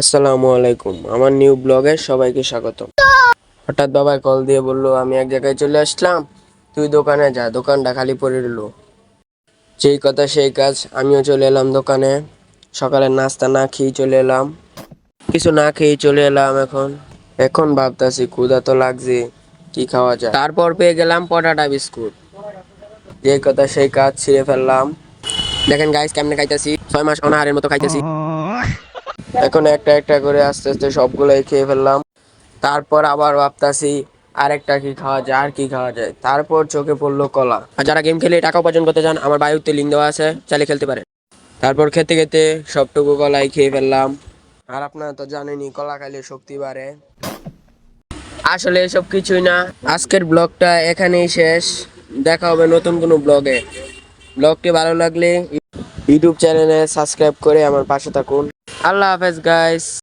আসসালামু আলাইকুম, আমার নিউ ব্লগে সবাইকে স্বাগত। হঠাৎ বাবা কল দিয়ে বললো আমি এক জায়গায় চলে আসলাম, তুই দোকানে যা, দোকানটা খালি পড়ে রইলো। যেই কথা সেই কাজ, আমিও চলে এলাম দোকানে। সকালের নাস্তা না খেয়ে চলে এলাম, কিছু না খেয়ে চলে এলাম। এখন এখন ভাবতাছি ক্ষুধা তো লাগছে, কি খাওয়া যায়। তারপর পেয়ে গেলাম পটাটা বিস্কুট। যেই কথা সেই কাজ, ছিঁড়ে ফেললাম। দেখেন গাইস কেমনে খাইতেছি, 6 মাস অনাহারের মতো খাইতেছি। এখন একটা একটা করে আস্তে আস্তে সবগুলাই খেয়ে ফেললাম। তারপর আবার ভাবতাছি আরেকটা কি খাওয়া যায়, আর কি খাওয়া যায়। তারপর চোখে পড়লো কলা। আর যারা গেম খেলে টাকা উপার্জন করতে চান, আমার বায়ুতে লিঙ্ক দেওয়া আছে, চাইলে খেলতে পারেন। তারপর খেতে খেতে সবটুকু কলাই খেয়ে ফেললাম। আর আপনারা তো জানেনই কলা খাইলে শক্তি বাড়ে। আসলে এসব কিছুই না। আজকের ব্লগটা এখানেই শেষ। দেখা হবে নতুন কোনো ব্লগে। ব্লগটি ভালো লাগলে ইউটিউব চ্যানেলে সাবস্ক্রাইব করে আমার পাশে থাকুন। আল্লাহ হাফেজ গাইস।